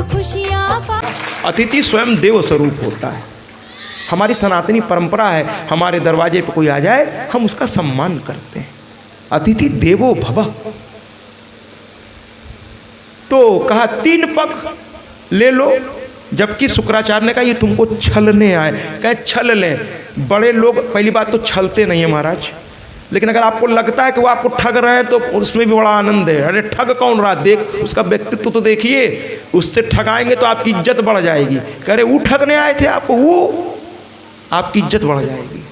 खुशियाँ पा। अतिथि स्वयं देव स्वरूप होता है। हमारी सनातनी परंपरा है, हमारे दरवाजे पर कोई आ जाए हम उसका सम्मान करते हैं। अतिथि देवो भव। तो कहा 3 पग ले लो, जबकि शुक्राचार्य ने कहा ये तुमको छलने आए। कहे छल लें, बड़े लोग पहली बात तो छलते नहीं है महाराज, लेकिन अगर आपको लगता है कि वो आपको ठग रहे हैं तो उसमें भी बड़ा आनंद है। अरे ठग कौन रहा, देख उसका व्यक्तित्व तो देखिए, उससे ठगाएंगे तो आपकी इज्जत बढ़ जाएगी। कह रहे वो ठगने आए थे आपको, वो आपकी इज्जत बढ़ जाएगी।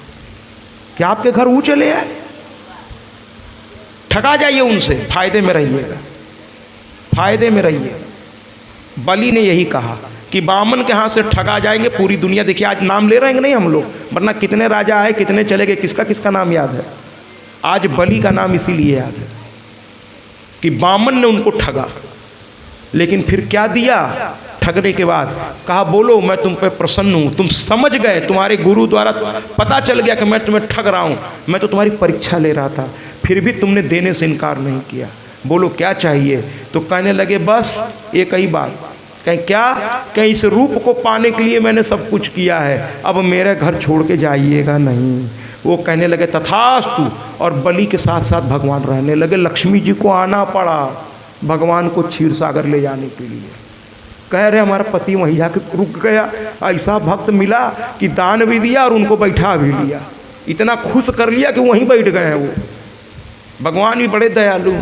क्या आपके घर वो चले आए? ठगा जाइए उनसे, फायदे में रहिएगा, फायदे में रहिएगा। बलि ने यही कहा कि बामन के हाथ से ठगा जाएंगे पूरी दुनिया। देखिए आज नाम ले रहे हैं नहीं हम लोग, वरना कितने राजा आए कितने चले गए, किसका किसका नाम याद है? आज बलि का नाम इसीलिए याद है कि बामन ने उनको ठगा। लेकिन फिर क्या दिया ठगने के बाद? कहा बोलो मैं तुम पे प्रसन्न हूँ, तुम समझ गए, तुम्हारे गुरु द्वारा पता चल गया कि मैं तुम्हें ठग रहा हूँ, मैं तो तुम्हारी परीक्षा ले रहा था, फिर भी तुमने देने से इनकार नहीं किया, बोलो क्या चाहिए? तो कहने लगे बस एक ही बात। कहीं क्या? कहीं इस रूप को पाने के लिए मैंने सब कुछ किया है, अब मेरे घर छोड़ के जाइएगा नहीं। वो कहने लगे तथास्तु, और बलि के साथ साथ भगवान रहने लगे। लक्ष्मी जी को आना पड़ा भगवान को क्षीर सागर ले जाने के लिए। कह रहे हमारा पति वहीं जाके रुक गया, ऐसा भक्त मिला कि दान भी दिया और उनको बैठा भी लिया, इतना खुश कर लिया कि वहीं बैठ गए हैं वो। भगवान भी बड़े दयालु,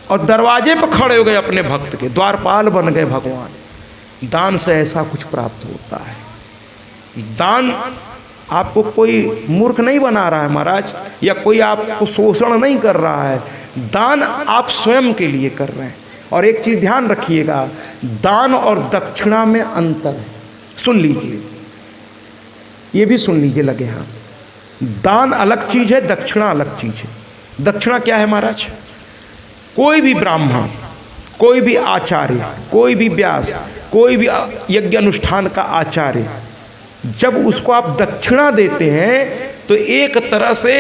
और दरवाजे पर खड़े हो गए अपने भक्त के, द्वारपाल बन गए भगवान। दान से ऐसा कुछ प्राप्त होता है। दान आपको कोई मूर्ख नहीं बना रहा है महाराज, या कोई आपको शोषण नहीं कर रहा है, दान आप स्वयं के लिए कर रहे हैं। और एक चीज़ ध्यान रखिएगा, दान और दक्षिणा में अंतर है। सुन लीजिए, ये भी सुन लीजिए लगे हाथ। दान अलग चीज़ है, दक्षिणा अलग चीज़ है। दक्षिणा क्या है महाराज? कोई भी ब्राह्मण, कोई भी आचार्य, कोई भी व्यास, कोई भी यज्ञ अनुष्ठान का आचार्य, जब उसको आप दक्षिणा देते हैं तो एक तरह से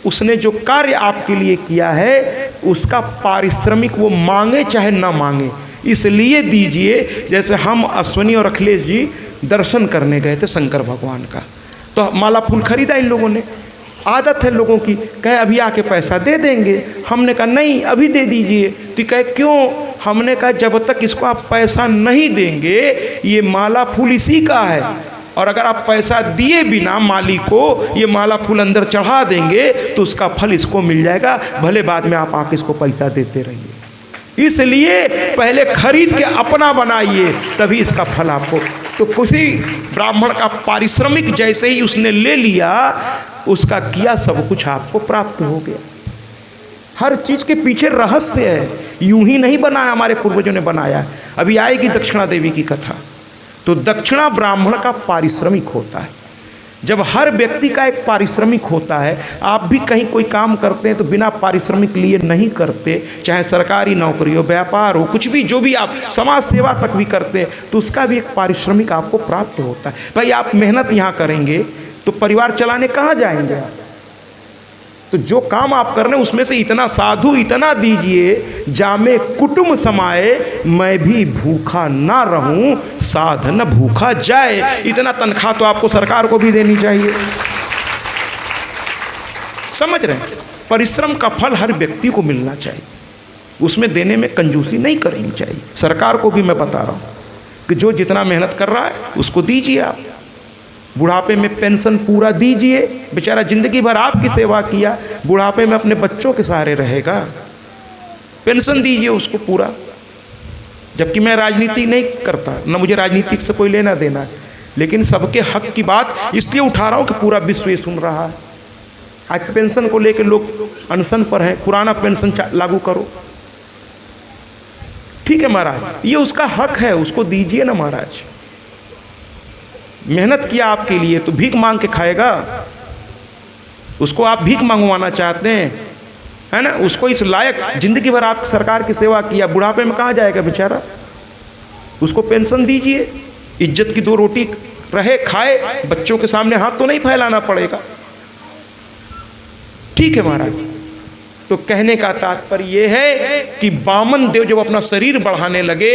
उसने जो कार्य आपके लिए किया है उसका पारिश्रमिक वो मांगे चाहे ना मांगे, इसलिए दीजिए। जैसे हम अश्वनी और अखिलेश जी दर्शन करने गए थे शंकर भगवान का, तो माला फूल खरीदा इन लोगों ने। आदत है लोगों की, कहे अभी आके पैसा दे देंगे। हमने कहा नहीं अभी दे दीजिए। तो कहे क्यों? हमने कहा जब तक इसको आप पैसा नहीं देंगे ये माला फूल इसी का है, और अगर आप पैसा दिए बिना माली को ये माला फूल अंदर चढ़ा देंगे तो उसका फल इसको मिल जाएगा, भले बाद में आप आके इसको पैसा देते रहिए। इसलिए पहले खरीद के अपना बनाइए, तभी इसका फल आपको। तो किसी ब्राह्मण का पारिश्रमिक जैसे ही उसने ले लिया, उसका किया सब कुछ आपको प्राप्त हो गया। हर चीज़ के पीछे रहस्य है, यूं ही नहीं बनाया, हमारे पूर्वजों ने बनाया। अभी आएगी दक्षिणा देवी की कथा। तो दक्षिणा ब्राह्मण का पारिश्रमिक होता है। जब हर व्यक्ति का एक पारिश्रमिक होता है, आप भी कहीं कोई काम करते हैं तो बिना पारिश्रमिक लिए नहीं करते, चाहे सरकारी नौकरी हो, व्यापार हो, कुछ भी, जो भी आप समाज सेवा तक भी करते हैं तो उसका भी एक पारिश्रमिक आपको प्राप्त होता है। भाई आप मेहनत यहाँ करेंगे तो परिवार चलाने कहाँ जाएंगे? तो जो काम आप कर रहे हैं उसमें से इतना साधु इतना दीजिए, जामे कुटुंब समाए मैं भी भूखा ना रहूं, साध न भूखा जाए। इतना तनख्वाह तो आपको सरकार को भी देनी चाहिए। समझ रहे हैं? परिश्रम का फल हर व्यक्ति को मिलना चाहिए, उसमें देने में कंजूसी नहीं करनी चाहिए। सरकार को भी मैं बता रहा हूँ कि जो जितना मेहनत कर रहा है उसको दीजिए। आप बुढ़ापे में पेंशन पूरा दीजिए, बेचारा जिंदगी भर आपकी सेवा किया, बुढ़ापे में अपने बच्चों के सहारे रहेगा, पेंशन दीजिए उसको पूरा। जबकि मैं राजनीति नहीं करता, न मुझे राजनीति से कोई लेना देना है, लेकिन सबके हक की बात इसलिए उठा रहा हूँ कि पूरा विश्व ये सुन रहा है। आज पेंशन को लेकर लोग अनशन पर हैं, पुराना पेंशन लागू करो। ठीक है महाराज, ये उसका हक है, उसको दीजिए ना महाराज। मेहनत किया आपके लिए तो भीख मांग के खाएगा? उसको आप भीख मंगवाना चाहते हैं, है ना? उसको इस लायक जिंदगी भर आप सरकार की सेवा किया, बुढ़ापे में कहाँ जाएगा बेचारा? उसको पेंशन दीजिए, इज्जत की 2 रोटी रहे, खाए, बच्चों के सामने हाथ तो नहीं फैलाना पड़ेगा। ठीक है महाराज, तो कहने का तात्पर्य ये है कि वामन देव जब अपना शरीर बढ़ाने लगे,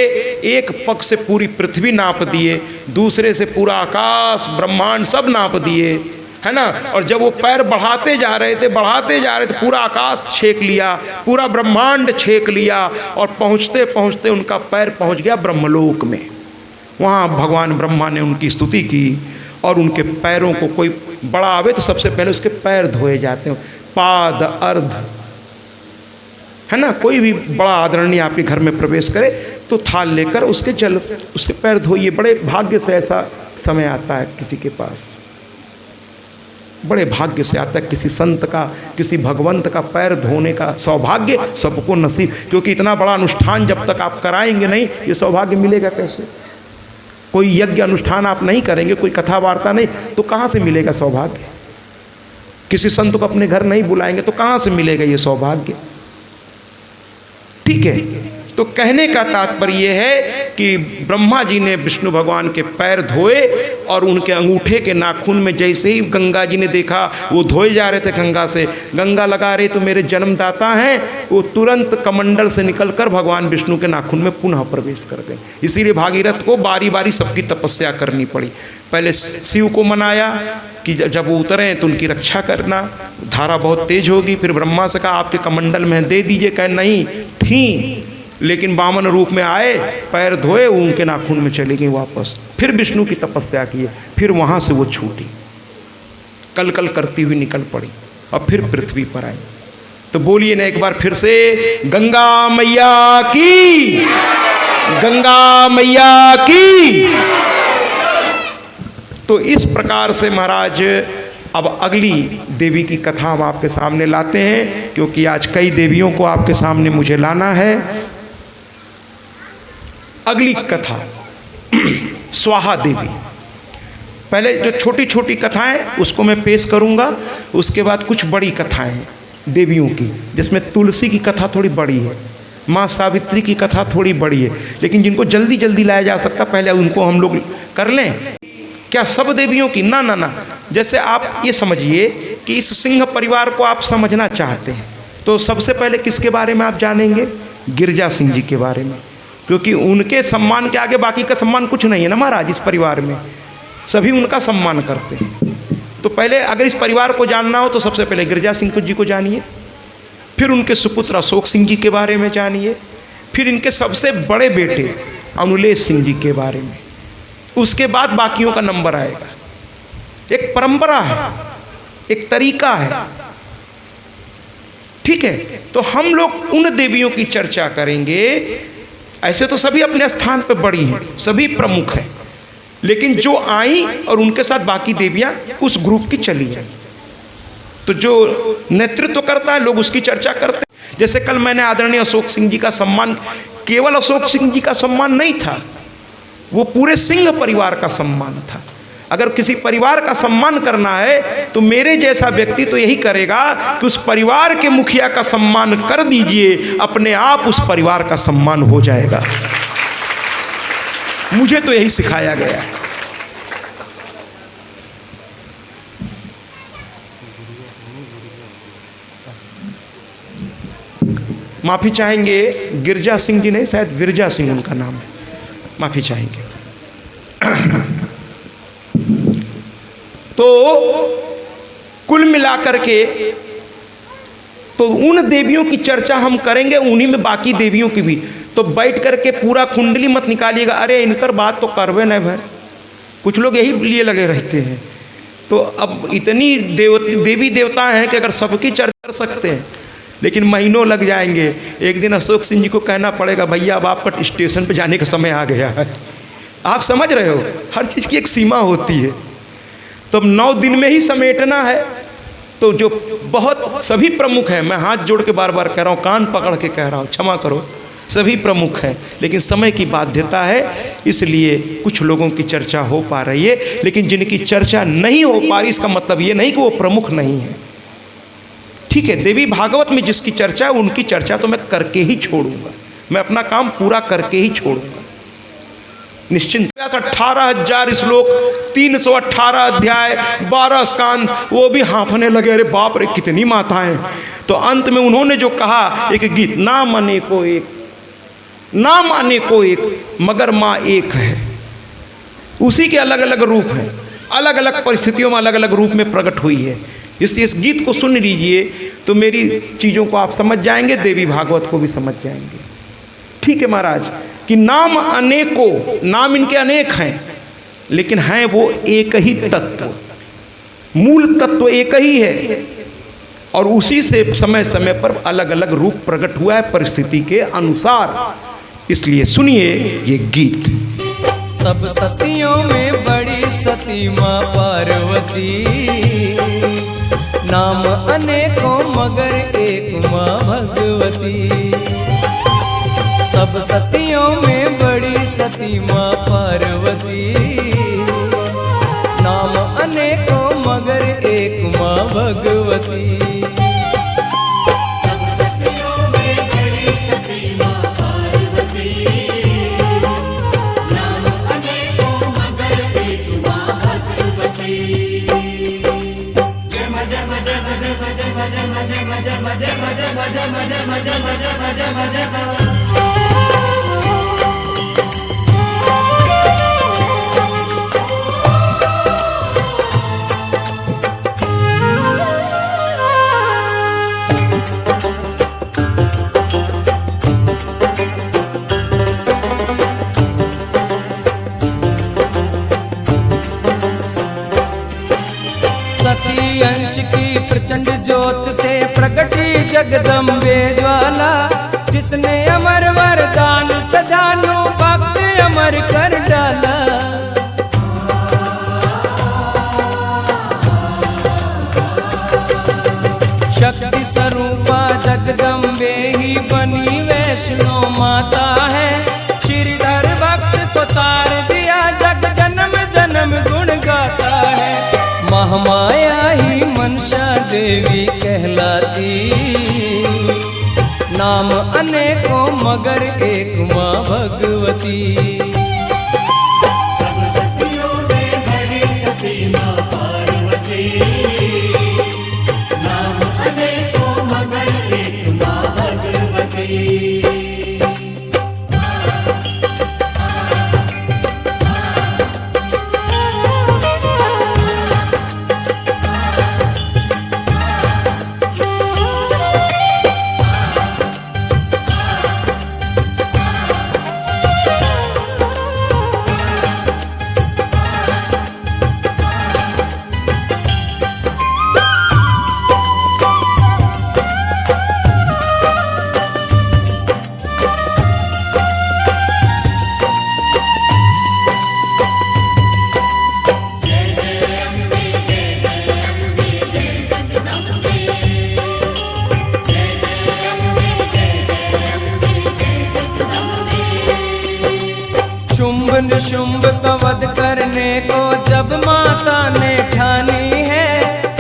एक पग से पूरी पृथ्वी नाप दिए, दूसरे से पूरा आकाश ब्रह्मांड सब नाप दिए, है ना। और जब वो पैर बढ़ाते जा रहे थे पूरा आकाश छेक लिया, पूरा ब्रह्मांड छेक लिया, और पहुँचते पहुँचते उनका पैर पहुँच गया ब्रह्मलोक में। वहाँ भगवान ब्रह्मा ने उनकी स्तुति की, और उनके पैरों को कोई बड़ा आवे तो सबसे पहले उसके पैर धोए जाते हैं, पाद अर्ध, है ना। कोई भी बड़ा आदरणीय आपके घर में प्रवेश करे तो थाल लेकर उसके पैर धोइए। बड़े भाग्य से ऐसा समय आता है किसी के पास, बड़े भाग्य से आता है किसी संत का, किसी भगवंत का पैर धोने का सौभाग्य सबको नसीब। क्योंकि इतना बड़ा अनुष्ठान जब तक आप कराएंगे नहीं, ये सौभाग्य मिलेगा कैसे। कोई यज्ञ अनुष्ठान आप नहीं करेंगे, कोई कथा वार्ता नहीं, तो कहाँ से मिलेगा सौभाग्य। किसी संत को अपने घर नहीं बुलाएंगे तो कहाँ से मिलेगा ये सौभाग्य। ठीक है, तो कहने का तात्पर्य यह है कि ब्रह्मा जी ने विष्णु भगवान के पैर धोए, और उनके अंगूठे के नाखून में जैसे ही गंगा जी ने देखा, वो धोए जा रहे थे गंगा से, गंगा लगा रहे तो मेरे जन्मदाता हैं, वो तुरंत कमंडल से निकलकर भगवान विष्णु के नाखून में पुनः प्रवेश कर गए। इसीलिए भागीरथ को बारी बारी सबकी तपस्या करनी पड़ी। पहले शिव को मनाया कि जब वो उतरें तो उनकी रक्षा करना, धारा बहुत तेज होगी। फिर ब्रह्मा से कहा आपके कमंडल में दे दीजिए, कह नहीं थी, लेकिन वामन रूप में आए, पैर धोए, उनके नाखून में चली गई वापस। फिर विष्णु की तपस्या की, फिर वहाँ से वो छूटी, कल कल करती हुई निकल पड़ी, और फिर पृथ्वी पर आई। तो बोलिए ना एक बार फिर से, गंगा मैया की, गंगा मैया की। तो इस प्रकार से महाराज अब अगली देवी की कथा हम आपके सामने लाते हैं, क्योंकि आज कई देवियों को आपके सामने मुझे लाना है। अगली कथा स्वाहा देवी। पहले जो छोटी छोटी कथाएं उसको मैं पेश करूंगा, उसके बाद कुछ बड़ी कथाएं देवियों की, जिसमें तुलसी की कथा थोड़ी बड़ी है, माँ सावित्री की कथा थोड़ी बड़ी है, लेकिन जिनको जल्दी जल्दी लाया जा सकता पहले उनको हम लोग कर लें। क्या सब देवियों की? ना ना ना। जैसे आप ये समझिए कि इस सिंह परिवार को आप समझना चाहते हैं, तो सबसे पहले किसके बारे में आप जानेंगे? गिरजा सिंह जी के बारे में, क्योंकि उनके सम्मान के आगे बाकी का सम्मान कुछ नहीं है ना महाराज। इस परिवार में सभी उनका सम्मान करते हैं। तो पहले अगर इस परिवार को जानना हो तो सबसे पहले गिरजा सिंह जी को जानिए, फिर उनके सुपुत्र अशोक सिंह जी के बारे में जानिए, फिर इनके सबसे बड़े बेटे अनुलेश सिंह जी के बारे में, उसके बाद बाकियों का नंबर आएगा। एक परंपरा है, एक तरीका है, ठीक है। तो हम लोग उन देवियों की चर्चा करेंगे। ऐसे तो सभी अपने स्थान पर बड़ी हैं, सभी प्रमुख हैं, लेकिन जो आई और उनके साथ बाकी देवियां उस ग्रुप की चली जाए, तो जो नेतृत्व करता है लोग उसकी चर्चा करते हैं। जैसे कल मैंने आदरणीय अशोक सिंह जी का सम्मान, केवल अशोक सिंह जी का सम्मान नहीं था, वो पूरे सिंह परिवार का सम्मान था। अगर किसी परिवार का सम्मान करना है तो मेरे जैसा व्यक्ति तो यही करेगा कि उस परिवार के मुखिया का सम्मान कर दीजिए, अपने आप उस परिवार का सम्मान हो जाएगा। मुझे तो यही सिखाया गया है। माफी चाहेंगे, गिरजा सिंह जी नहीं, शायद विरजा सिंह उनका नाम है, माफी चाहेंगे। तो कुल मिलाकर के तो उन देवियों की चर्चा हम करेंगे, उन्हीं में बाकी देवियों की भी। तो बैठ करके पूरा कुंडली मत निकालिएगा, अरे इनकर बात तो करवे नहीं भाई। कुछ लोग यही लिए लगे रहते हैं। तो अब इतनी देवी देवता हैं कि अगर सबकी चर्चा कर सकते हैं, लेकिन महीनों लग जाएंगे। एक दिन अशोक सिंह जी को कहना पड़ेगा, भैया अब आपका स्टेशन पर जाने का समय आ गया है। आप समझ रहे हो, हर चीज़ की एक सीमा होती है। तो 9 दिन में ही समेटना है। तो जो बहुत सभी प्रमुख हैं, मैं हाथ जोड़ के बार बार कह रहा हूँ, कान पकड़ के कह रहा हूँ, क्षमा करो, सभी प्रमुख हैं, लेकिन समय की बाध्यता है, इसलिए कुछ लोगों की चर्चा हो पा रही है। लेकिन जिनकी चर्चा नहीं हो पा रही, इसका मतलब ये नहीं कि वो प्रमुख नहीं है, ठीक है। देवी भागवत में जिसकी चर्चा है उनकी चर्चा तो मैं करके ही छोड़ूंगा, मैं अपना काम पूरा करके ही छोड़ूंगा, निश्चिंत। 18,000 श्लोक, 318 अध्याय, 12 स्कंद, वो भी हाँफने लगे, अरे बाप रे कितनी माताएं। तो अंत में उन्होंने जो कहा एक गीत, नाम अनेको एक, नाम अनेको एक मगर माँ एक है। उसी के अलग अलग रूप हैं, अलग अलग परिस्थितियों में अलग अलग रूप में प्रकट हुई है। इसलिए इस गीत को सुन लीजिए तो मेरी चीज़ों को आप समझ जाएंगे, देवी भागवत को भी समझ जाएंगे। ठीक है महाराज, कि नाम अनेको, नाम इनके अनेक हैं लेकिन हैं वो एक ही तत्व, मूल तत्व एक ही है, और उसी से समय समय पर अलग अलग रूप प्रकट हुआ है परिस्थिति के अनुसार। इसलिए सुनिए ये गीत। सब सतियों में बड़ी सती माँ पार्वती, नाम अनेकों मगर एक माँ भगवती। सब सतियों में बड़ी सती माँ पार्वती, नाम अनेकों मगर एक माँ भगवती। सती अंश की प्रचंड ज्योत से प्रगटी जगदम्बे ज्वाला, जिसने अमर वरदान सजानु भक्त अमर कर डाला। शक्ति स्वरूपा जगदम्बे ही बनी वैष्णो माता है, श्रीधर भक्त को तार दिया जग जन्म जन्म गुण गाता है। महामाया ही मनसा देवी कहलाती, नाम अनेकों मगर एक माँ भगवती। सब सतियों में बड़ी सती माँ पार्वती, नाम अनेकों मगर एक माँ भगवती। शुंभ का वध करने को जब माता ने ठानी है,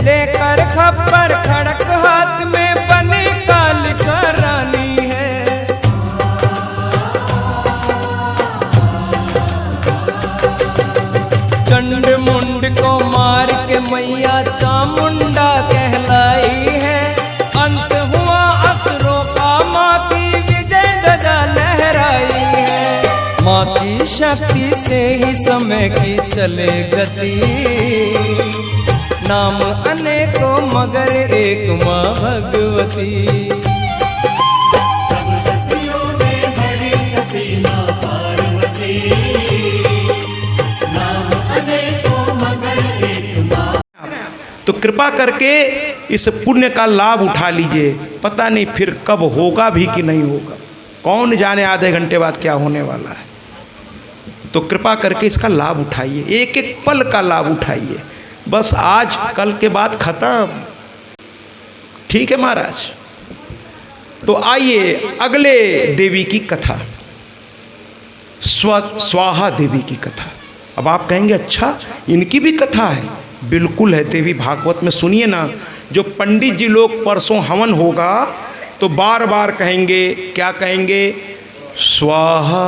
लेकर खप्पर खड़क हाथ में बनी कालिका रानी है। चंड मुंड को मार के मैया चामुंडा कहलाई है, अंत हुआ असुरों का माँ की विजय ध्वजा लहराई है। माँ की शक्ति से ही समय की चले गति, नाम अनेकों मगर एक माँ भगवती। सब सतियों में बड़ी सती माँ पार्वती, नाम अनेकों मगर एक माँ। तो कृपा करके इस पुण्य का लाभ उठा लीजिए, पता नहीं फिर कब होगा भी कि नहीं होगा, कौन जाने आधे घंटे बाद क्या होने वाला है। तो कृपा करके इसका लाभ उठाइए, एक एक पल का लाभ उठाइए। बस आज कल के बाद खत्म, ठीक है महाराज। तो आइए अगले देवी की कथा, स्वाहा देवी की कथा। अब आप कहेंगे अच्छा इनकी भी कथा है? बिल्कुल है, देवी भागवत में सुनिए ना। जो पंडित जी लोग परसों हवन होगा तो बार बार कहेंगे, क्या कहेंगे? स्वाहा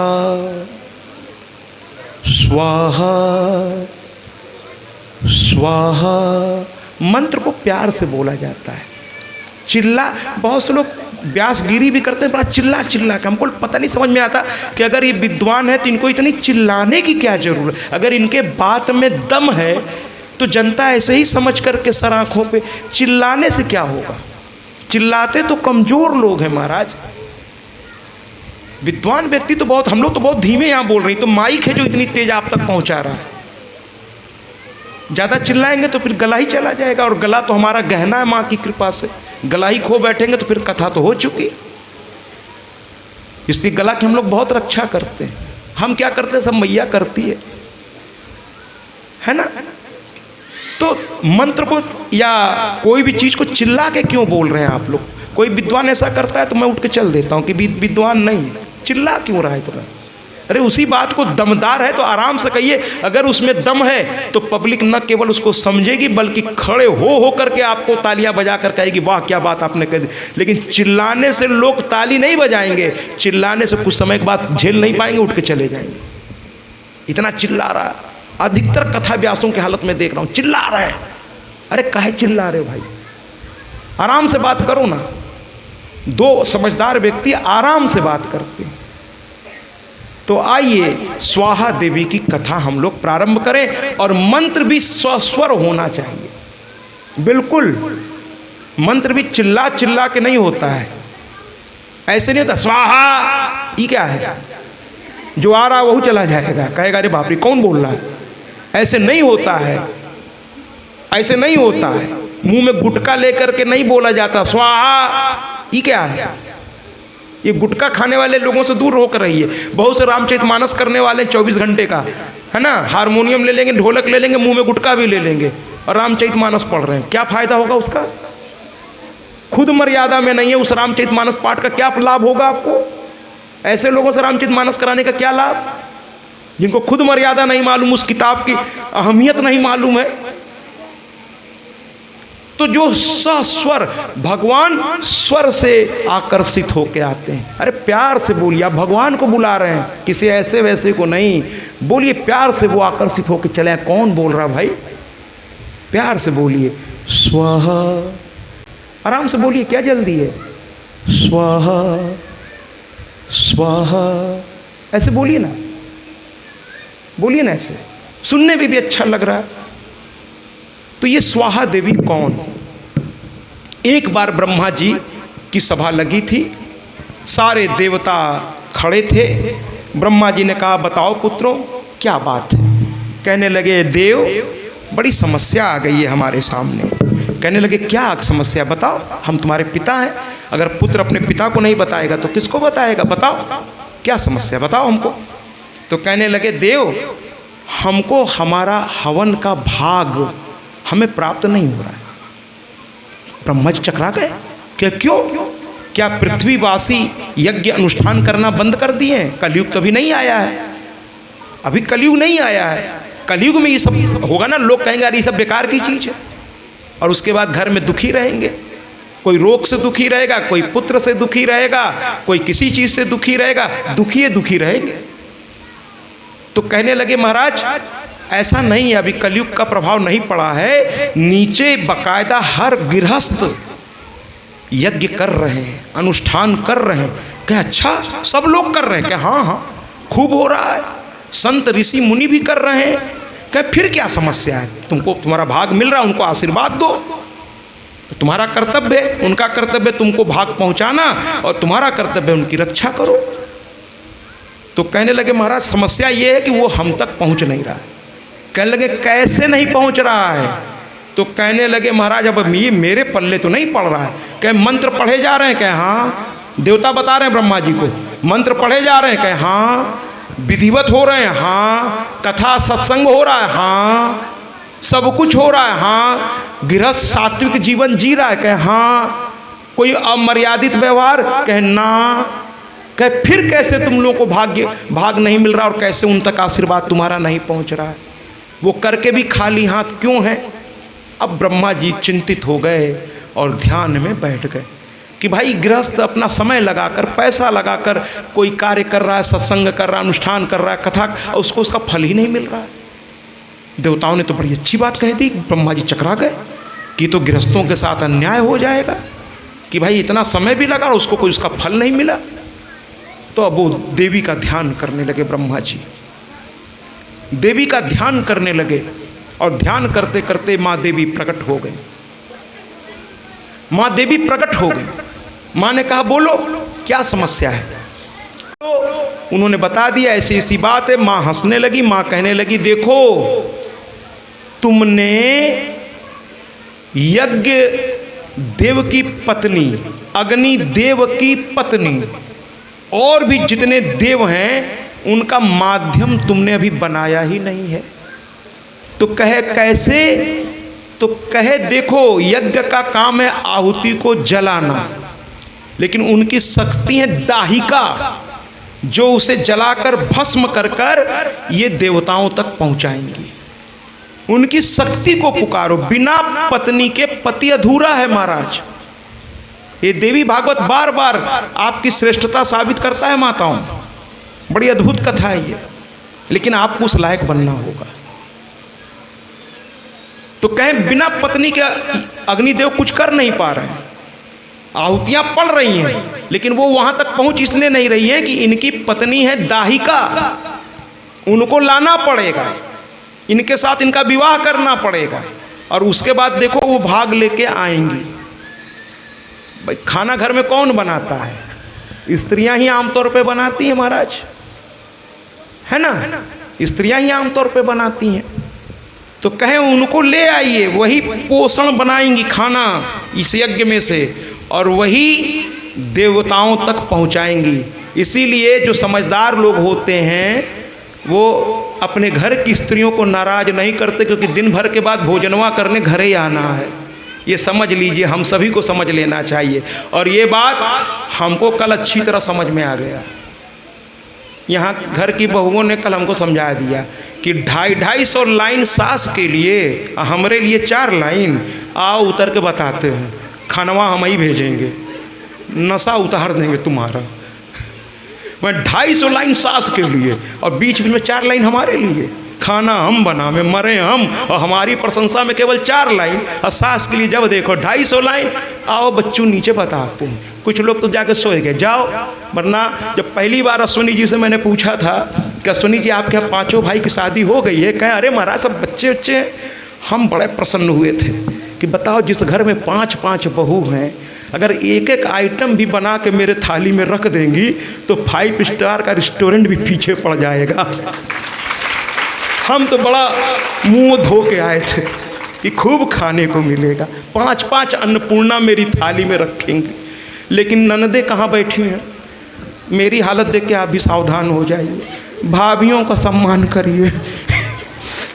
स्वाहा स्वाहा। मंत्र को प्यार से बोला जाता है। चिल्ला, बहुत से लोग व्यासगिरी भी करते हैं बड़ा चिल्ला चिल्ला के, हमको पता नहीं समझ में आता कि अगर ये विद्वान है तो इनको इतनी चिल्लाने की क्या जरूरत। अगर इनके बात में दम है तो जनता ऐसे ही समझ करके सर आँखों पे, चिल्लाने से क्या होगा। चिल्लाते तो कमज़ोर लोग हैं महाराज, विद्वान व्यक्ति तो बहुत, हम लोग तो बहुत धीमे यहाँ बोल रही, तो माइक है जो इतनी तेज आप तक पहुँचा रहा है। ज़्यादा चिल्लाएंगे तो फिर गला ही चला जाएगा, और गला तो हमारा गहना है माँ की कृपा से, गला ही खो बैठेंगे तो फिर कथा तो हो चुकी। इसलिए गला की हम लोग बहुत रक्षा करते हैं। हम क्या करते हैं, सब मैया करती है ना। तो मंत्र को या कोई भी चीज़ को चिल्ला के क्यों बोल रहे हैं आप लोग। कोई विद्वान ऐसा करता है तो मैं उठ के चल देता हूँ कि विद्वान नहीं, चिल्ला क्यों रहा है इतना। अरे उसी बात को दमदार है तो आराम से कहिए, अगर उसमें दम है तो पब्लिक न केवल उसको समझेगी बल्कि खड़े हो करके आपको तालियां बजा कर कहेगी वाह क्या बात आपने कह दी। लेकिन चिल्लाने से लोग ताली नहीं बजाएंगे, चिल्लाने से कुछ समय के बाद झेल नहीं पाएंगे, उठ के चले जाएंगे। इतना चिल्ला रहा है, अधिकतर कथा व्यासों की हालत में देख रहा हूँ, चिल्ला रहे हैं। अरे काहे चिल्ला रहे हो भाई, आराम से बात करो ना। दो समझदार व्यक्ति आराम से बात करते हैं। तो आइए स्वाहा देवी की कथा हम लोग प्रारंभ करें, और मंत्र भी स्वस्वर होना चाहिए। बिल्कुल मंत्र भी चिल्ला चिल्ला के नहीं होता है, ऐसे नहीं होता स्वाहा ये क्या है, जो आ रहा वही चला जाएगा, कहेगा अरे बाप रे कौन बोल रहा है। ऐसे नहीं होता है, ऐसे नहीं होता है। मुंह में गुटखा लेकर के नहीं बोला जाता स्वाहा, ये क्या है। ये गुटखा खाने वाले लोगों से दूर होकर रहिए। बहुत से रामचरितमानस करने वाले 24 घंटे का है ना, हारमोनियम ले लेंगे, ढोलक ले लेंगे, मुंह में गुटखा भी ले लेंगे और रामचरितमानस पढ़ रहे हैं। क्या फायदा होगा उसका, खुद मर्यादा में नहीं है उस रामचरितमानस पाठ का क्या लाभ होगा आपको। ऐसे लोगों से रामचरितमानस कराने का क्या लाभ, जिनको खुद मर्यादा नहीं मालूम, उस किताब की अहमियत नहीं मालूम है। तो जो सस्वर, भगवान स्वर से आकर्षित होके आते हैं। अरे प्यार से बोलिए, आप भगवान को बुला रहे हैं, किसी ऐसे वैसे को नहीं। बोलिए प्यार से, वो आकर्षित होके चले। कौन बोल रहा भाई, प्यार से बोलिए। स्वाहा, आराम से बोलिए, क्या जल्दी है। स्वाहा स्वाहा, ऐसे बोलिए ना, बोलिए ना, ऐसे सुनने में भी अच्छा लग रहा है। तो ये स्वाहा देवी कौन। एक बार ब्रह्मा जी की सभा लगी थी, सारे देवता खड़े थे। ब्रह्मा जी ने कहा बताओ पुत्रों क्या बात है। कहने लगे देव बड़ी समस्या आ गई है हमारे सामने। कहने लगे क्या समस्या, बताओ, हम तुम्हारे पिता हैं। अगर पुत्र अपने पिता को नहीं बताएगा तो किसको बताएगा, बताओ क्या समस्या, बताओ हमको। तो कहने लगे देव हमको हमारा हवन का भाग हमें प्राप्त नहीं हो रहा है। ब्रह्मा जी चकरा गए, क्या क्यों, क्या पृथ्वीवासी यज्ञ अनुष्ठान करना बंद कर दिए हैं। कलयुग कभी नहीं आया है, अभी कलयुग नहीं आया है। कलयुग में ये सब होगा ना, लोग कहेंगे अरे ये सब बेकार की चीज़ है, और उसके बाद घर में दुखी रहेंगे। कोई रोग से दुखी रहेगा, कोई पुत्र से दुखी रहेगा, कोई किसी चीज़ से दुखी रहेगा, दुखी रहेंगे। तो कहने लगे महाराज ऐसा नहीं है, अभी कलयुग का प्रभाव नहीं पड़ा है। नीचे बकायदा हर गृहस्थ यज्ञ कर रहे हैं, अनुष्ठान कर रहे हैं। क्या अच्छा, सब लोग कर रहे हैं क्या, हाँ हाँ खूब हो रहा है। संत ऋषि मुनि भी कर रहे हैं। क्या फिर क्या समस्या है, तुमको तुम्हारा भाग मिल रहा है, उनको आशीर्वाद दो। तो तुम्हारा कर्तव्य है, उनका कर्तव्य तुमको भाग पहुंचाना, और तुम्हारा कर्तव्य उनकी रक्षा करो। तो कहने लगे महाराज समस्या ये है कि वो हम तक पहुंच नहीं रहा है। कहने लगे कैसे नहीं पहुंच रहा है। तो कहने लगे महाराज अब ये मेरे पल्ले तो नहीं पड़ रहा है। कहे मंत्र पढ़े जा रहे हैं, कहे हाँ, देवता बता रहे हैं ब्रह्मा जी को मंत्र पढ़े जा रहे हैं, कहे हाँ, विधिवत हो रहे हैं, हाँ, कथा सत्संग हो रहा है, हाँ, सब कुछ हो रहा है, हाँ, गृहस्थ सात्विक जीवन जी रहा है, कहे हाँ, कोई अमर्यादित व्यवहार, कहे ना। कहे फिर कैसे तुम लोगों को भाग नहीं मिल रहा, और कैसे उन तक आशीर्वाद तुम्हारा नहीं पहुंच रहा है, वो करके भी खाली हाथ क्यों है। अब ब्रह्मा जी चिंतित हो गए और ध्यान में बैठ गए कि भाई गृहस्थ अपना समय लगाकर, पैसा लगाकर कोई कार्य कर रहा है, सत्संग कर रहा है, अनुष्ठान कर रहा है, कथा, उसको उसका फल ही नहीं मिल रहा है। देवताओं ने तो बड़ी अच्छी बात कह दी, ब्रह्मा जी चकरा गए कि तो गृहस्थों के साथ अन्याय हो जाएगा। कि भाई इतना समय भी लगा और उसको कोई उसका फल नहीं मिला। तो अब वो देवी का ध्यान करने लगे ब्रह्मा जी, देवी का ध्यान करने लगे और ध्यान करते करते माँ देवी प्रकट हो गई। माँ देवी प्रकट हो गई। माँ ने कहा बोलो क्या समस्या है। तो उन्होंने बता दिया ऐसी ऐसी बात है। माँ हंसने लगी। माँ कहने लगी देखो तुमने यज्ञ देव की पत्नी, अग्नि देव की पत्नी और भी जितने देव हैं उनका माध्यम तुमने अभी बनाया ही नहीं है। तो कहे कैसे। तो कहे देखो यज्ञ का काम है आहुति को जलाना, लेकिन उनकी शक्ति है दाहिका, जो उसे जलाकर भस्म कर कर ये देवताओं तक पहुंचाएंगी। उनकी शक्ति को पुकारो। बिना पत्नी के पति अधूरा है महाराज। ये देवी भागवत बार बार आपकी श्रेष्ठता साबित करता है माताओं। बड़ी अद्भुत कथा है ये, लेकिन आपको उस लायक बनना होगा। तो कहें बिना पत्नी के अग्निदेव कुछ कर नहीं पा रहे हैं। आहुतियां पड़ रही हैं, लेकिन वो वहां तक पहुंच इसलिए नहीं रही है कि इनकी पत्नी है दाहिका, उनको लाना पड़ेगा, इनके साथ इनका विवाह करना पड़ेगा और उसके बाद देखो वो भाग लेके आएंगी। भाई खाना घर में कौन बनाता है? स्त्रियां ही आमतौर पे बनाती हैं महाराज, है ना? स्त्रियां ही आमतौर पे बनाती हैं। तो कहें उनको ले आइए, वही पोषण बनाएंगी खाना इस यज्ञ में से और वही देवताओं तक पहुंचाएंगी। इसीलिए जो समझदार लोग होते हैं वो अपने घर की स्त्रियों को नाराज नहीं करते, क्योंकि दिन भर के बाद भोजनवा करने घर ही आना है। ये समझ लीजिए, हम सभी को समझ लेना चाहिए। और ये बात हमको कल अच्छी तरह समझ में आ गया। यहाँ घर की बहुओं ने कल हमको समझा दिया कि 250 लाइन सास के लिए, हमारे लिए 4 लाइन। आओ उतर के बताते हैं, खानवा हम ही भेजेंगे, नशा उतार देंगे तुम्हारा। मैं 250 लाइन सास के लिए और बीच में 4 लाइन हमारे लिए। खाना हम बनावे, मरे हम, और हमारी प्रशंसा में केवल 4 लाइन, और सास के लिए जब देखो 250 लाइन। आओ बच्चों नीचे बताते हैं। कुछ लोग तो जाके सोए गए, जाओ। वरना जब पहली बार अश्विनी जी से मैंने पूछा था कि अश्विनी जी आपके यहाँ 5 भाई की शादी हो गई है, कहें अरे महाराज सब बच्चे बच्चे। हम बड़े प्रसन्न हुए थे कि बताओ जिस घर में 5-5 बहू हैं, अगर एक एक आइटम भी बना के मेरे थाली में रख देंगी तो 5 स्टार का रेस्टोरेंट भी पीछे पड़ जाएगा। हम तो बड़ा मुंह धो के आए थे कि खूब खाने को मिलेगा। 5-5 अन्नपूर्णा मेरी थाली में रखेंगे। लेकिन ननदे कहाँ बैठी हैं? मेरी हालत देख के आप भी सावधान हो जाइए। भाभियों का सम्मान करिए।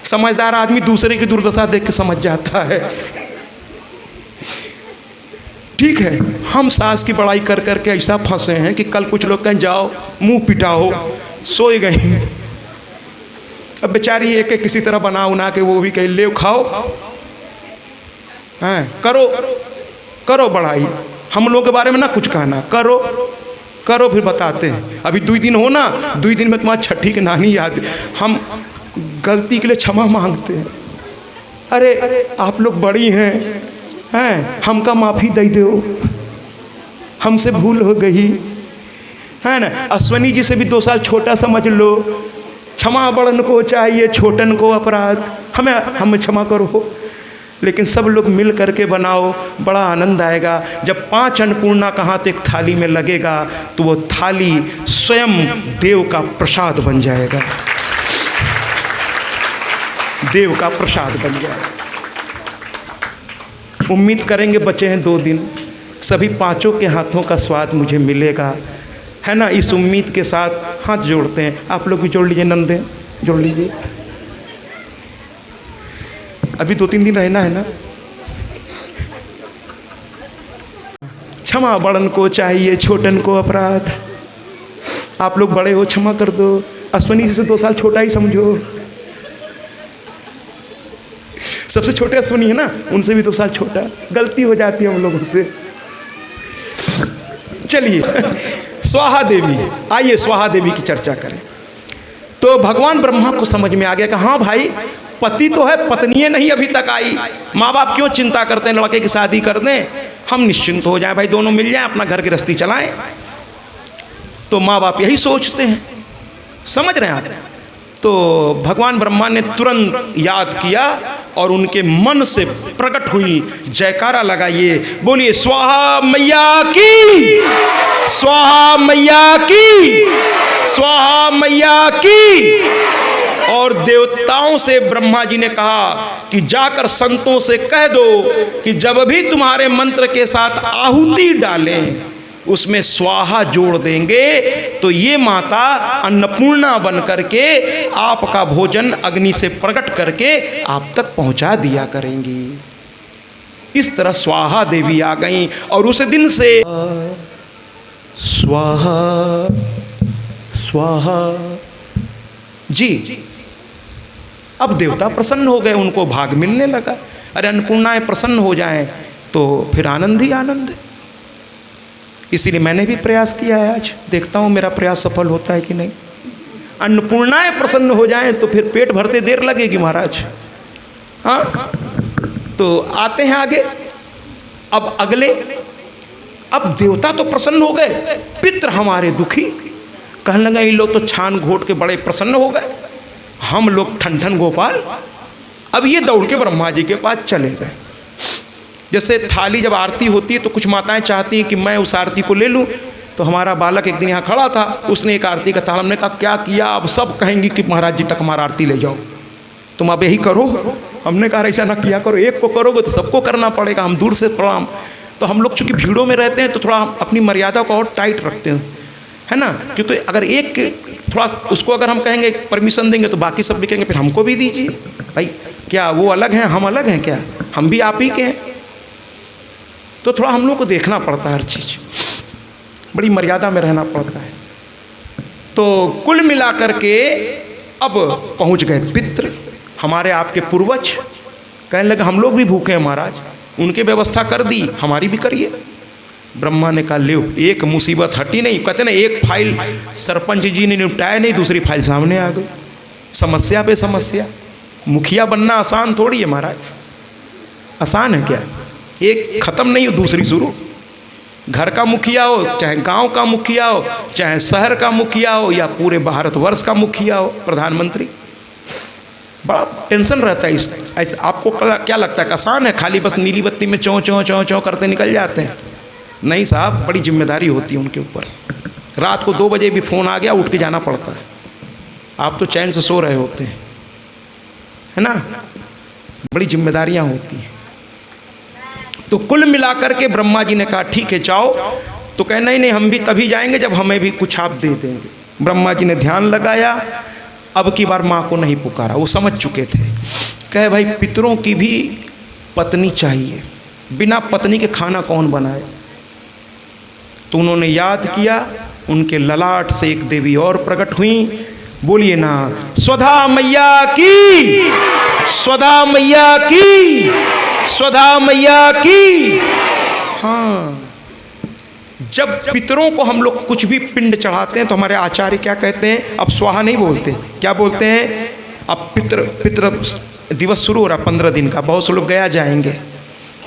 समझदार आदमी दूसरे की दुर्दशा देख के समझ जाता है। ठीक है, हम सास की बड़ाई कर करके ऐसा फंसे हैं कि कल कुछ लोग कहें जाओ मुंह पिटाओ, सोए गए। अब बेचारी एक एक किसी तरह बना उना के वो भी कहे ले खाओ, हैं करो करो बड़ाई। हम लोग के बारे में ना कुछ कहना, करो करो फिर बताते हैं। अभी 2 दिन हो ना, 2 दिन में तुम्हारी छठी की नानी याद। हम गलती के लिए क्षमा मांगते हैं। अरे आप लोग बड़ी हैं, हमका माफ़ी दे दो, हमसे भूल हो गई, है ना? अश्विनी जी से भी 2 साल छोटा समझ लो। क्षमा बड़न को चाहिए, छोटन को अपराध। हमें क्षमा करो। लेकिन सब लोग मिल करके बनाओ, बड़ा आनंद आएगा। जब 5 अन्नपूर्णा का हाथ एक थाली में लगेगा तो वो थाली स्वयं देव का प्रसाद बन जाएगा। देव का प्रसाद बन जाएगा। उम्मीद करेंगे बचे हैं 2 दिन, सभी 5 के हाथों का स्वाद मुझे मिलेगा, है ना? इस उम्मीद के साथ हाथ जोड़ते हैं। आप लोग भी जोड़ लीजिए, नंदे जोड़ लीजिए। अभी 2-3 दिन रहना है ना। क्षमा बड़न को चाहिए, छोटन को अपराध। आप लोग बड़े हो, क्षमा कर दो। अश्विनी जी से 2 साल छोटा ही समझो। सबसे छोटे अश्विनी है ना, उनसे भी 2 साल छोटा। गलती हो जाती है हम लोगों से। चलिए स्वाहा देवी, आइए स्वाहा देवी की चर्चा करें। तो भगवान ब्रह्मा को समझ में आ गया कि हाँ भाई, पति तो है, पत्नी नहीं अभी तक आई। माँ बाप क्यों चिंता करते हैं लड़के की शादी कर दें? हम निश्चिंत हो जाएं, भाई दोनों मिल जाएं, अपना घर गृहस्थी चलाएं। तो माँ बाप यही सोचते हैं, समझ रहे हैं आप। तो भगवान ब्रह्मा ने तुरंत याद किया और उनके मन से प्रकट हुई। जयकारा लगाइए, बोलिए स्वाहा मैया की, स्वाहा मैया की, स्वाहा मैया की। और देवताओं से ब्रह्मा जी ने कहा कि जाकर संतों से कह दो कि जब भी तुम्हारे मंत्र के साथ आहुति डालें उसमें स्वाहा जोड़ देंगे तो ये माता अन्नपूर्णा बन करके आपका भोजन अग्नि से प्रकट करके आप तक पहुंचा दिया करेंगी। इस तरह स्वाहा देवी आ गई और उस दिन से स्वाहा स्वाहा जी। अब देवता प्रसन्न हो गए, उनको भाग मिलने लगा। अरे अन्नपूर्णाएं प्रसन्न हो जाएं तो फिर आनंद ही आनंद है। इसीलिए मैंने भी प्रयास किया है, आज देखता हूँ मेरा प्रयास सफल होता है कि नहीं। अन्नपूर्णाएं प्रसन्न हो जाएं तो फिर पेट भरते देर लगेगी महाराज। हाँ, तो आते हैं आगे। अब अगले, अब देवता तो प्रसन्न हो गए, पितृ हमारे दुखी, कहने लगे ये लोग तो छान घोट के बड़े प्रसन्न हो गए, हम लोग ठन ठन गोपाल। अब ये दौड़ के ब्रह्मा जी के पास चले गए। जैसे थाली जब आरती होती है तो कुछ माताएं चाहती हैं कि मैं उस आरती को ले लूं। तो हमारा बालक एक दिन यहाँ खड़ा था, उसने एक आरती का थाल, हमने कहा क्या किया, अब सब कहेंगी कि महाराज जी तक हमारा आरती ले जाओ, तुम अब यही करो। हमने कहा ऐसा ना किया करो, एक को करोगे तो सबको करना पड़ेगा, हम दूर से प्रणाम। तो हम लोग चूँकि भीड़ों में रहते हैं तो थोड़ा अपनी मर्यादा को और टाइट रखते हैं, है ना, क्योंकि अगर एक थोड़ा उसको अगर हम कहेंगे परमिशन देंगे तो बाकी सब भी कहेंगे फिर हमको भी दीजिए। भाई क्या वो अलग हैं हम अलग हैं क्या, हम भी आप ही के हैं। तो थोड़ा हम लोग को देखना पड़ता है, हर चीज़ बड़ी मर्यादा में रहना पड़ता है। तो कुल मिला करके अब पहुंच गए पितृ, हमारे आपके पूर्वज। कहने लगे हम लोग भी भूखे हैं महाराज, उनकी व्यवस्था कर दी, हमारी भी करिए। ब्रह्मा ने कहा ले, एक मुसीबत हटी नहीं। कहते ना एक फाइल सरपंच जी ने निपटाया नहीं, दूसरी फाइल सामने आ गई। समस्या पे समस्या। मुखिया बनना आसान थोड़ी है महाराज, आसान है क्या? एक खत्म नहीं हो दूसरी शुरू। घर का मुखिया हो, चाहे गांव का मुखिया हो, चाहे शहर का मुखिया हो, या पूरे भारतवर्ष का मुखिया हो, प्रधानमंत्री, बड़ा टेंशन रहता है। इस आपको क्या लगता है आसान है? खाली बस नीली बत्ती में चौं चौं चौं चौं करते निकल जाते हैं? नहीं साहब, बड़ी जिम्मेदारी होती है उनके ऊपर। रात को 2 बजे भी फ़ोन आ गया, उठ के जाना पड़ता है। आप तो चैन से सो रहे होते हैं, है ना, बड़ी जिम्मेदारियां होती हैं। तो कुल मिलाकर के ब्रह्मा जी ने कहा ठीक है जाओ। तो कहे नहीं नहीं, हम भी तभी जाएंगे जब हमें भी कुछ आप दे देंगे। ब्रह्मा जी ने ध्यान लगाया, अब की बार माँ को नहीं पुकारा, वो समझ चुके थे। कहे भाई पितरों की भी पत्नी चाहिए, बिना पत्नी के खाना कौन बनाए। तो उन्होंने याद किया, उनके ललाट से एक देवी और प्रकट हुई। बोलिए ना, स्वधा मैया की, स्वधा मैया की, स्वधा मैया की। हाँ, जब पितरों को हम लोग कुछ भी पिंड चढ़ाते हैं तो हमारे आचार्य क्या कहते हैं, अब स्वाहा नहीं बोलते, क्या बोलते हैं? अब पितृ दिवस शुरू हो रहा 15 दिन का। बहुत से लोग गया जाएंगे,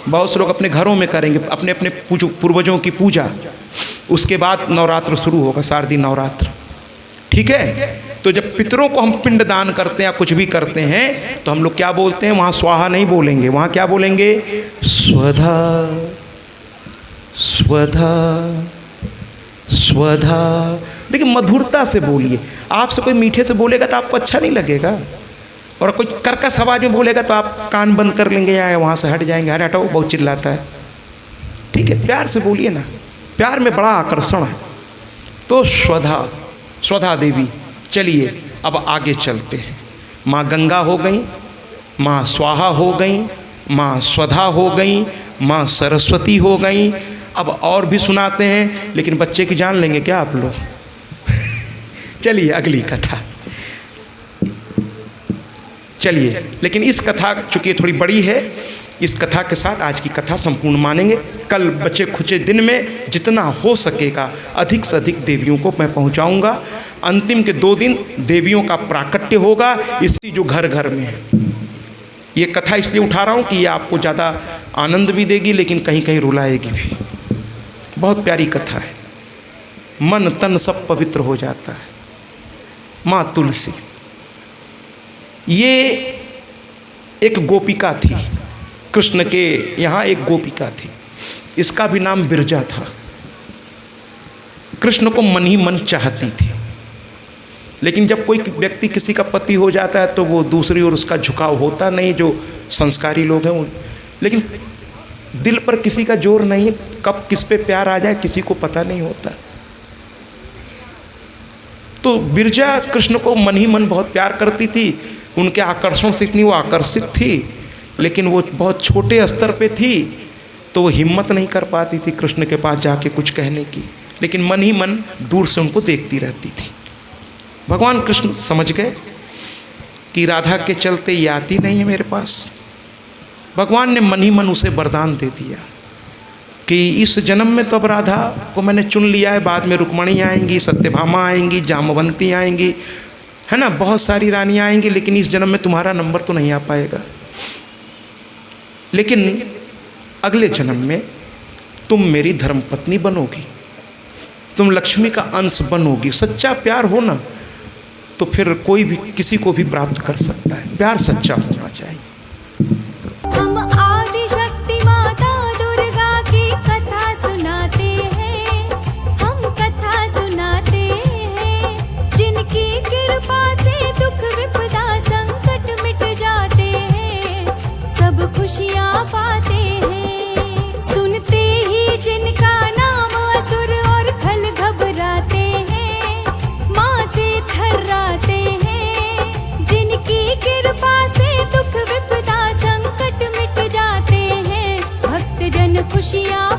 बहुत से लोग अपने घरों में करेंगे अपने अपने पूर्वजों की पूजा। उसके बाद नवरात्र शुरू होगा, शारदीय नवरात्र, ठीक है। तो जब पितरों को हम पिंड दान करते हैं या कुछ भी करते हैं तो हम लोग क्या बोलते हैं? वहाँ स्वाहा नहीं बोलेंगे, वहाँ क्या बोलेंगे? स्वधा स्वधा स्वधा। देखिए मधुरता से बोलिए। आपसे कोई मीठे से बोलेगा तो आपको अच्छा नहीं लगेगा, और कोई कर्कश आवाज में बोलेगा तो आप कान बंद कर लेंगे या वहाँ से हट जाएंगे, अरे हटाओ बहुत चिल्लाता है। ठीक है, प्यार से बोलिए ना, प्यार में बड़ा आकर्षण है। तो स्वधा, स्वधा देवी। चलिए अब आगे चलते हैं। माँ गंगा हो गई, माँ स्वाहा हो गई, माँ स्वधा हो गई, माँ सरस्वती हो गई। अब और भी सुनाते हैं, लेकिन बच्चे की जान लेंगे क्या आप लोग? चलिए अगली कथा। चलिए, लेकिन इस कथा चूँकि थोड़ी बड़ी है, इस कथा के साथ आज की कथा संपूर्ण मानेंगे। कल बचे खुचे दिन में जितना हो सकेगा अधिक से अधिक देवियों को मैं पहुंचाऊंगा। अंतिम के 2 दिन देवियों का प्राकट्य होगा, इसकी जो घर घर में है। ये कथा इसलिए उठा रहा हूँ कि ये आपको ज़्यादा आनंद भी देगी लेकिन कहीं कहीं रुलाएगी भी। बहुत प्यारी कथा है, मन तन सब पवित्र हो जाता है। माँ तुलसी, ये एक गोपिका थी, कृष्ण के यहाँ एक गोपिका थी, इसका भी नाम बिरजा था। कृष्ण को मन ही मन चाहती थी, लेकिन जब कोई व्यक्ति किसी का पति हो जाता है तो वो दूसरी ओर उसका झुकाव होता नहीं, जो संस्कारी लोग हैं। लेकिन दिल पर किसी का जोर नहीं, कब किस पे प्यार आ जाए किसी को पता नहीं होता। तो बिरजा कृष्ण को मन ही मन बहुत प्यार करती थी, उनके आकर्षण से इतनी वो आकर्षित थी, लेकिन वो बहुत छोटे स्तर पे थी, तो वो हिम्मत नहीं कर पाती थी कृष्ण के पास जाके कुछ कहने की, लेकिन मन ही मन दूर से उनको देखती रहती थी। भगवान कृष्ण समझ गए कि राधा के चलते ये आती नहीं है मेरे पास। भगवान ने मन ही मन उसे वरदान दे दिया कि इस जन्म में तो अब राधा को मैंने चुन लिया है, बाद में रुक्मणी आएंगी, सत्यभामा आएंगी, जामवंती आएंगी, है ना, बहुत सारी रानियाँ आएंगी, लेकिन इस जन्म में तुम्हारा नंबर तो नहीं आ पाएगा। लेकिन अगले जन्म में तुम मेरी धर्मपत्नी बनोगी, तुम लक्ष्मी का अंश बनोगी। सच्चा प्यार हो ना तो फिर कोई भी किसी को भी प्राप्त कर सकता है। प्यार सच्चा होना चाहिए। हम आदि शक्ति माता दुर्गा की कथा सुनाते हैं, हम कथा सुनाते हैं, जिनकी कृपा से दुख विपदा संकट मिट जाते हैं, सब खुशियाँ पाते हैं। सुनते ही जिनका नाम असुर और खल घबराते हैं, माँ से थर्राते हैं, जिनकी कृपा से दुख विपदा संकट मिट जाते हैं, भक्त जन खुशियाँ